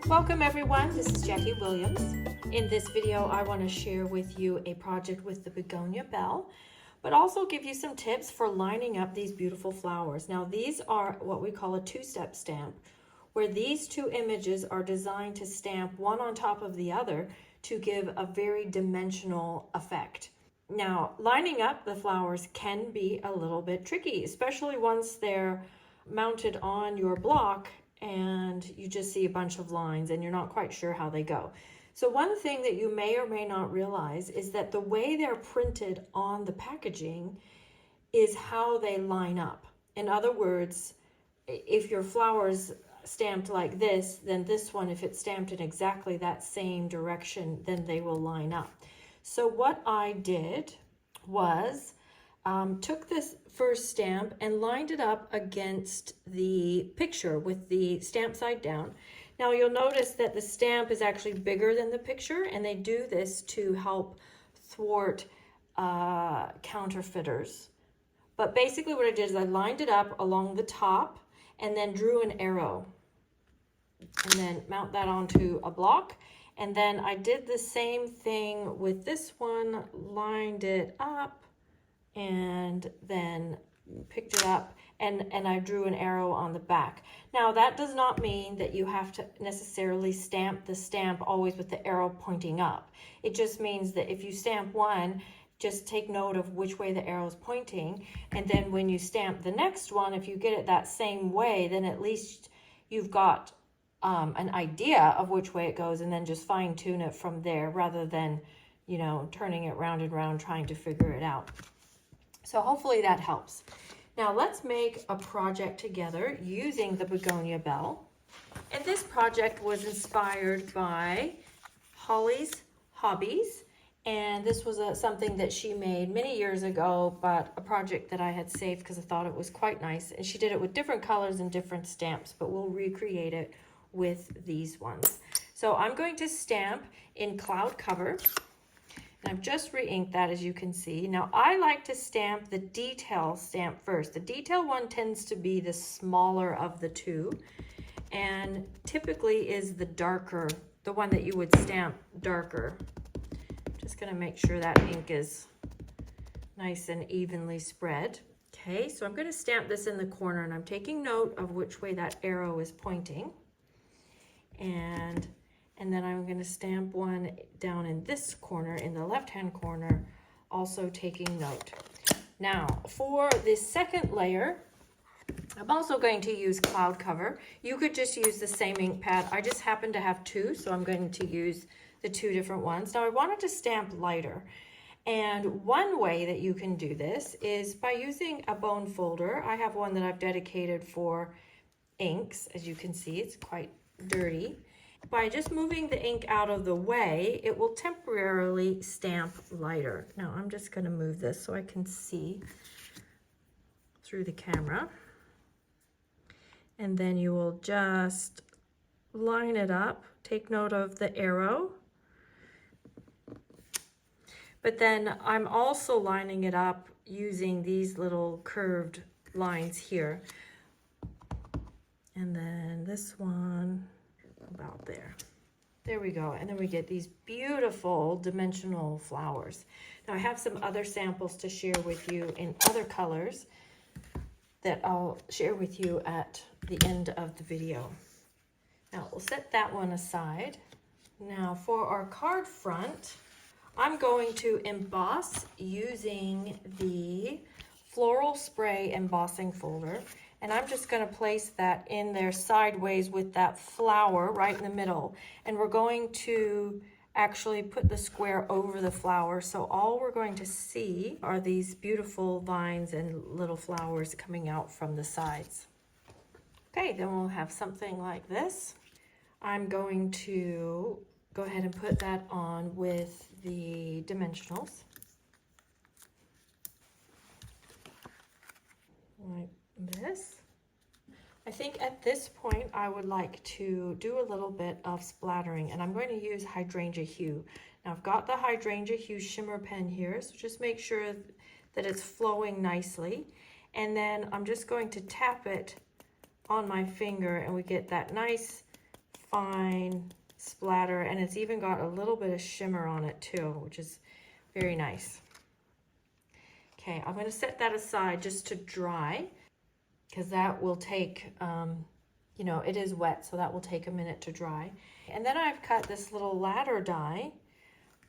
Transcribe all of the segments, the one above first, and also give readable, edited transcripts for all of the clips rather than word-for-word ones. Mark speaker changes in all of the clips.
Speaker 1: Welcome everyone, this is Jackie Williams. In this video I want to share with you a project with the Begonia Belle, but also give you some tips for lining up these beautiful flowers. Now these are what we call a two-step stamp, where these two images are designed to stamp one on top of the other to give a very dimensional effect. Now lining up the flowers can be a little bit tricky, especially once they're mounted on your block and you just see a bunch of lines and you're not quite sure how they go. So one thing that you may or may not realize is that the way they're printed on the packaging is how they line up. In other words, if your flower's stamped like this, then this one, if it's stamped in exactly that same direction, then they will line up. So what I did was took this first stamp and lined it up against the picture with the stamp side down. Now you'll notice that the stamp is actually bigger than the picture, and they do this to help thwart counterfeiters. But basically what I did is I lined it up along the top and then drew an arrow and then mount that onto a block. And then I did the same thing with this one, lined it up and then picked it up and I drew an arrow on the back. Now that does not mean that you have to necessarily stamp the stamp always with the arrow pointing up. It just means that if you stamp one, just take note of which way the arrow is pointing, and then when you stamp the next one, if you get it that same way, then at least you've got an idea of which way it goes, and then just fine tune it from there rather than, you know, turning it round and round trying to figure it out. So hopefully that helps. Now let's make a project together using the Begonia Belle. And this project was inspired by Holly's Hobbies. And this was something that she made many years ago, but a project that I had saved because I thought it was quite nice. And she did it with different colors and different stamps, but we'll recreate it with these ones. So I'm going to stamp in Cloud Cover. And I've just re-inked that, as you can see. Now I like to stamp the detail stamp first. The detail one tends to be the smaller of the two, and typically is the darker, the one that you would stamp darker. Just gonna make sure that ink is nice and evenly spread. Okay, so I'm gonna stamp this in the corner, and I'm taking note of which way that arrow is pointing. And then I'm going to stamp one down in this corner, in the left-hand corner, also taking note. Now, for the second layer, I'm also going to use Cloud Cover. You could just use the same ink pad. I just happen to have two, so I'm going to use the two different ones. Now, I wanted to stamp lighter. And one way that you can do this is by using a bone folder. I have one that I've dedicated for inks. As you can see, it's quite dirty. By just moving the ink out of the way, it will temporarily stamp lighter. Now I'm just going to move this so I can see through the camera. And then you will just line it up, take note of the arrow. But then I'm also lining it up using these little curved lines here. And then this one about there. There we go. And then we get these beautiful dimensional flowers. Now I have some other samples to share with you in other colors that I'll share with you at the end of the video. Now we'll set that one aside. Now for our card front, I'm going to emboss using the Floral Spray embossing folder. And I'm just going to place that in there sideways with that flower right in the middle. And we're going to actually put the square over the flower. So all we're going to see are these beautiful vines and little flowers coming out from the sides. Okay, then we'll have something like this. I'm going to go ahead and put that on with the dimensionals. Like this. I think at this point I would like to do a little bit of splattering, and I'm going to use Hydrangea Hue. Now I've got the Hydrangea Hue shimmer pen here, so just make sure that it's flowing nicely. And then I'm just going to tap it on my finger and we get that nice fine splatter, and it's even got a little bit of shimmer on it too, which is very nice. Okay, I'm going to set that aside just to dry, because that will take, you know, it is wet, so that will take a minute to dry. And then I've cut this little ladder die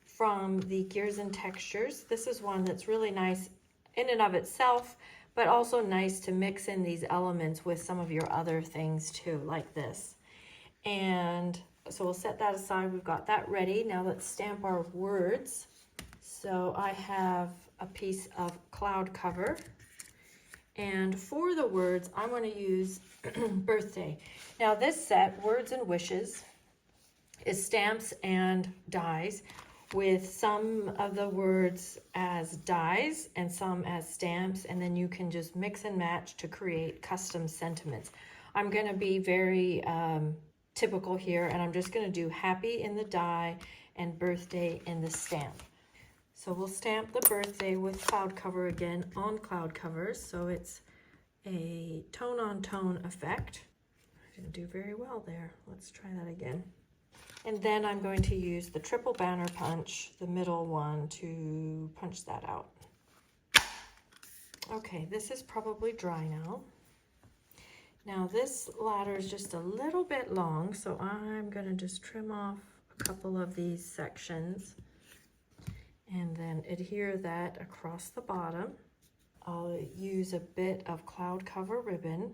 Speaker 1: from the Gears and Textures. This is one that's really nice in and of itself, but also nice to mix in these elements with some of your other things too, like this. And so we'll set that aside. We've got that ready. Now let's stamp our words. So I have a piece of cloud cover, and for the words I'm going to use birthday. Now this set, Words and Wishes, is stamps and dies, with some of the words as dies and some as stamps, and then you can just mix and match to create custom sentiments. I'm going to be very typical here, and I'm just going to do happy in the die and birthday in the stamp. So we'll stamp the birthday with cloud cover again on cloud covers, so it's a tone on tone effect. I didn't do very well there. Let's try that again. And then I'm going to use the triple banner punch, the middle one, to punch that out. Okay, this is probably dry now. Now this ladder is just a little bit long, so I'm going to just trim off a couple of these sections and then adhere that across the bottom. I'll use a bit of cloud cover ribbon.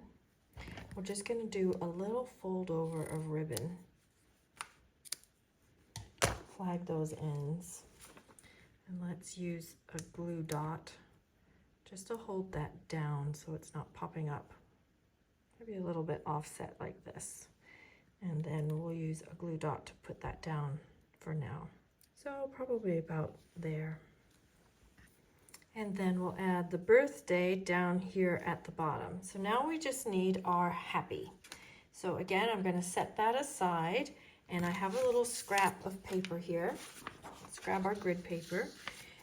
Speaker 1: We're just going to do a little fold over of ribbon. Flag those ends. And let's use a glue dot just to hold that down so it's not popping up. Maybe a little bit offset like this. And then we'll use a glue dot to put that down for now. So probably about there. And then we'll add the birthday down here at the bottom. So now we just need our happy. So again, I'm going to set that aside, and I have a little scrap of paper here. Let's grab our grid paper.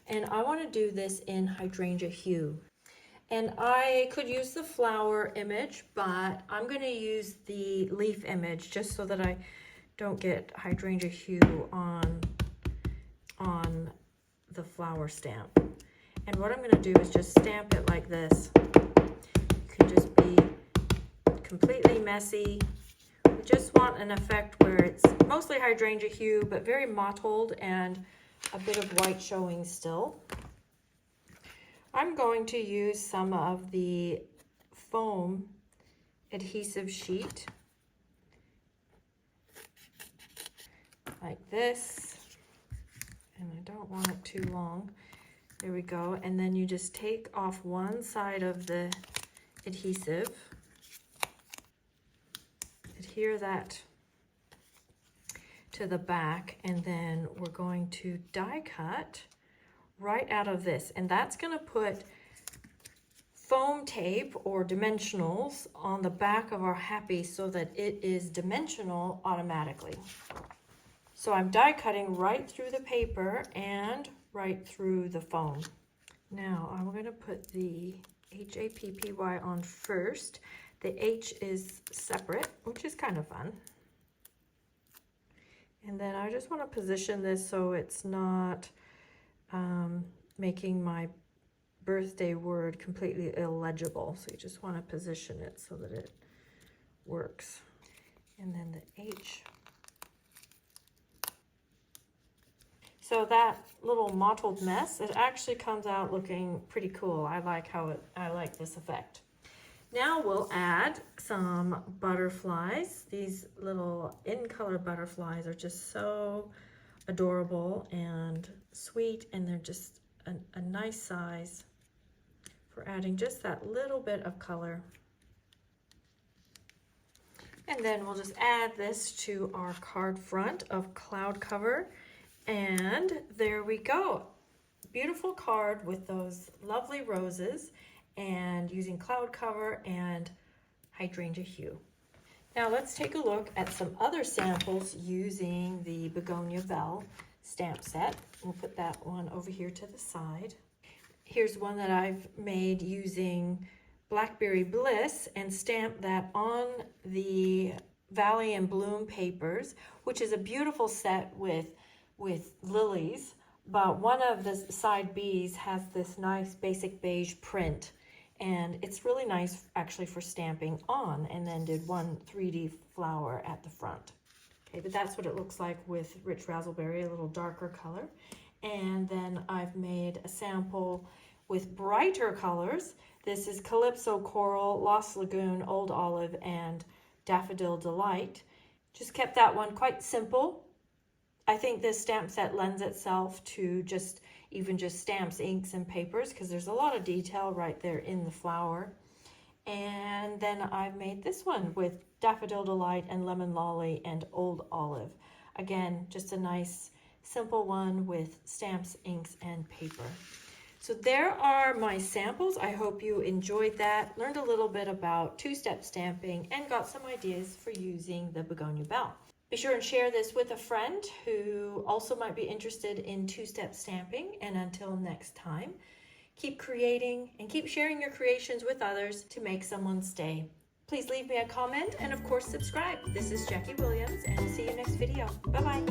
Speaker 1: And I want to do this in hydrangea hue. And I could use the flower image, but I'm going to use the leaf image just so that I don't get hydrangea hue on the flower stamp. And what I'm going to do is just stamp it like this. You can just be completely messy. We just want an effect where it's mostly hydrangea hue, but very mottled and a bit of white showing still. I'm going to use some of the foam adhesive sheet like this, and I don't want it too long. There we go. And then you just take off one side of the adhesive, adhere that to the back, and then we're going to die cut right out of this. And that's going to put foam tape or dimensionals on the back of our happy so that it is dimensional automatically. So I'm die cutting right through the paper and right through the foam. Now I'm going to put the HAPPY on first. The H is separate, which is kind of fun. And then I just want to position this so it's not making my birthday word completely illegible. So you just want to position it so that it works. And then the H. So that little mottled mess, it actually comes out looking pretty cool. I like this effect. Now we'll add some butterflies. These little in-color butterflies are just so adorable and sweet, and they're just a nice size for adding just that little bit of color. And then we'll just add this to our card front of cloud cover. And there we go. Beautiful card with those lovely roses and using cloud cover and hydrangea hue. Now let's take a look at some other samples using the Begonia Belle stamp set. We'll put that one over here to the side. Here's one that I've made using Blackberry Bliss and stamp that on the Valley and Bloom papers, which is a beautiful set with lilies, but one of the side B's has this nice basic beige print, and it's really nice actually for stamping on, and then did one 3D flower at the front. Okay, but that's what it looks like with Rich Razzleberry, a little darker color. And then I've made a sample with brighter colors. This is Calypso Coral, Lost Lagoon, Old Olive, and Daffodil Delight. Just kept that one quite simple. I think this stamp set lends itself to just stamps, inks, and papers, because there's a lot of detail right there in the flower. And then I've made this one with Daffodil Delight and Lemon Lolly and Old Olive. Again, just a nice simple one with stamps, inks, and paper. So there are my samples. I hope you enjoyed that, learned a little bit about two-step stamping, and got some ideas for using the Begonia Belle. Be sure and share this with a friend who also might be interested in two-step stamping. And until next time, keep creating and keep sharing your creations with others to make someone's day. Please leave me a comment and of course subscribe. This is Jackie Williams, and see you next video. Bye-bye.